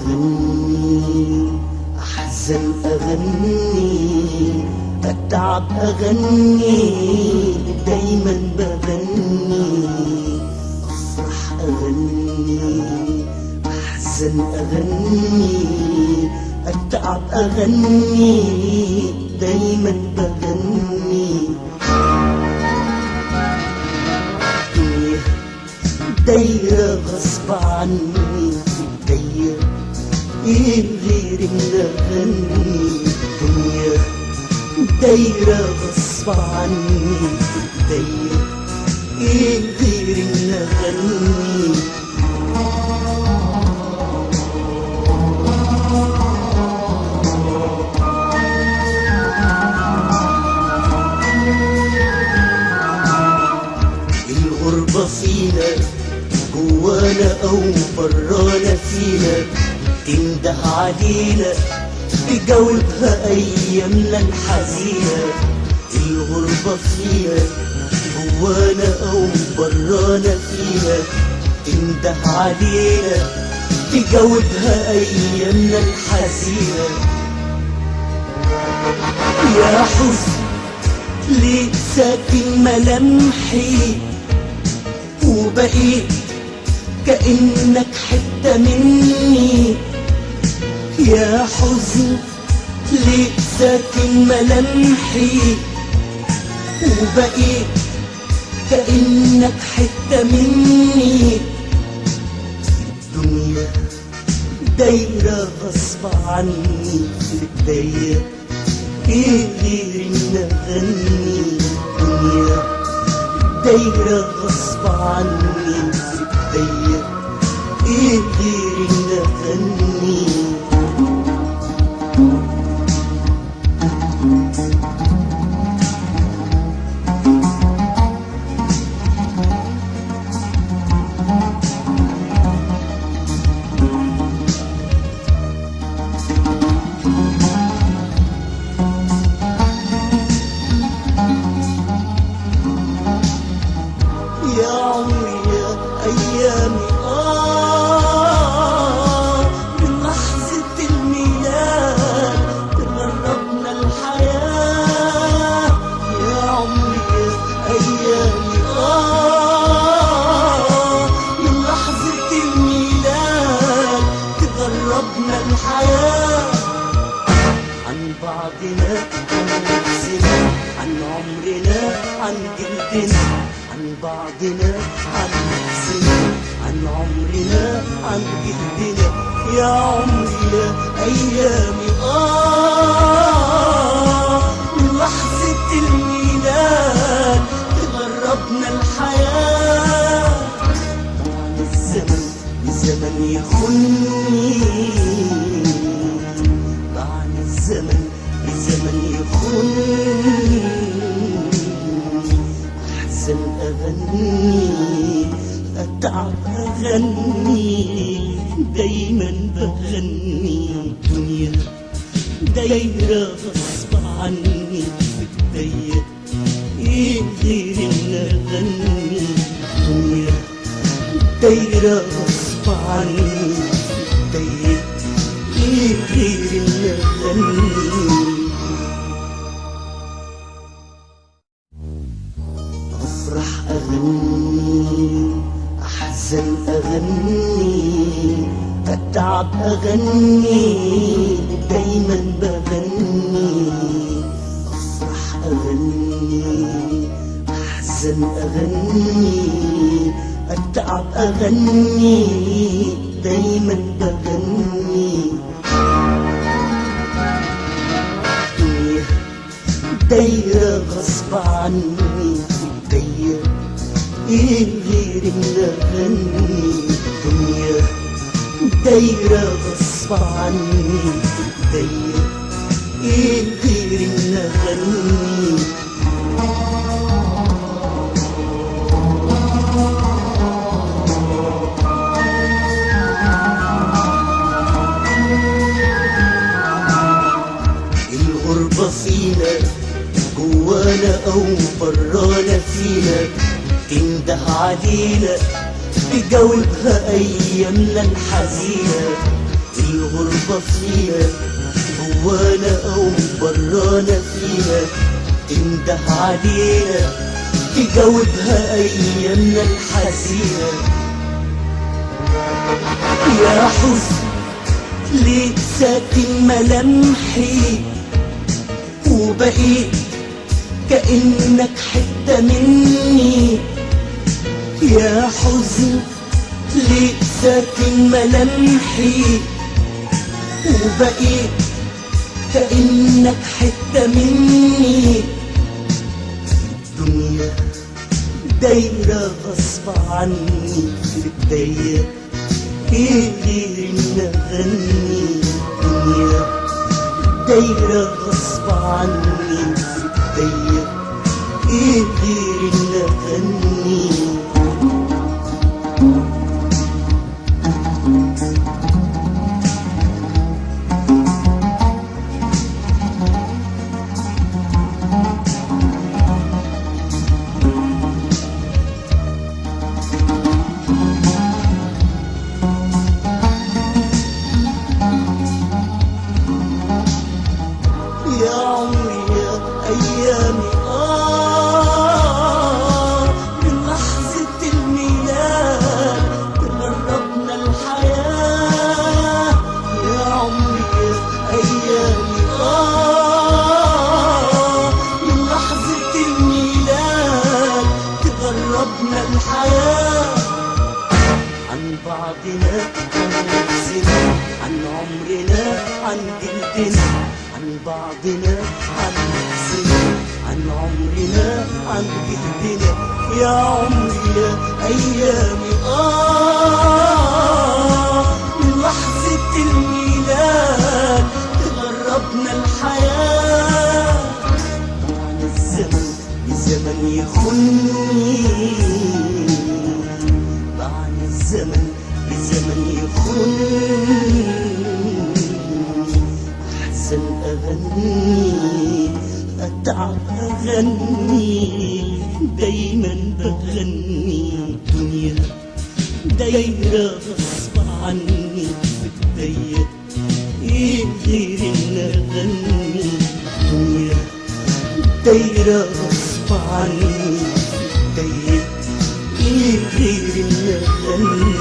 أغني، أحزن أغني، أتعب أغني، دايما بغني. أفرح أغني، أحزن أغني، أتعب أغني، دايما بغني. دايرة غصب عني، دايرة ايه غير ان اغني. دنيا دايرة غصب عني، دايرة ايه غير ان اغني. الغربة فينا جوانا او برانا فينا، تنده علينا تجاوبها ايامنا الحزينة. الغربة فينا جوانا او برانا فينا، تنده علينا تجاوبها ايامنا الحزينة. يا حزن ليه ساكن ملامحي، وبقيت كأنك حتة مني. يا حزن ليه ساكن ملامحي، وبقيت كأنك حتة مني. الدنيا دايرة غصب عني، الدايرة ايه غير ان اغني. الدنيا دايرة غصب عني، الدايرة ايه غير ان اغني. يا عمري يا أيامي من لحظة الميلاد تغربنا الحياة. يا عمري يا أيامي من لحظة الميلاد تغربنا الحياة. عن بعضنا، عن نفسنا، عن عمرنا، عن جلدنا. عن بعضنا، عن نفسنا، عن عمرنا، عن جلدنا. يا عمري يا أيامي من لحظة الميلاد تغربنا الحياة. طال الزمن الزمن يخوني، طال الزمن الزمن يخوني. أحزن أغني، أتعب أغني، دايما بغني. الدنيا دايرة غصب عني، بتضيق ايه غير ان اغني. الدنيا دايرة غصب عني، بتضيق ايه غير ان اغني. أفرح أغني، أحزن أغني، أتعب أغني، دايما بغني. أفرح أغني، أحزن أغني، أتعب أغني، دايما بغني. دايرة غصب عني، دايرة ايه غير ان اغني. الدنيا دايرة غصب عني، دايرة ايه غير ان اغني. الغربة فينا جوانا او برانا فينا، تنده علينا تجاوبها ايامنا الحزينة. الغربة فينا جوانا أو برانا فينا، تنده علينا تجاوبها أيامنا الحزينة. يا حزن ليه ساكن ملامحي وبقيت كأنك حتة مني؟ يا حزن ليه ساكن ملامحي وبقيت كأنك حتة مني؟ الدنيا دايرة غصب عني بتضيق، ايه غير ان اغني؟ الدنيا دايرة غصب عني بتضيق، ايه غير ان اغني؟ يا عمري يا أيامي من لحظة الميلاد تقربنا الحياة. يا عمري يا أيامي من لحظة الميلاد تقربنا الحياة. عن بعضنا عن نفسنا عن عمرنا عن جلدنا، عن بعضنا عن نفسنا عن عمرنا عن جلدنا. يا عمري يا أيامي من لحظة الميلاد تغربنا الحياة. طبعا الزمن يخوني، طبعا الزمن يخوني. أحسن أغني أتعب أغني دايما بغني. الدنيا دايرة غصب عني بتضيق، ايه غير ان اغني؟ الدنيا دايرة غصب عني بتضيق، ايه غير ان اغني؟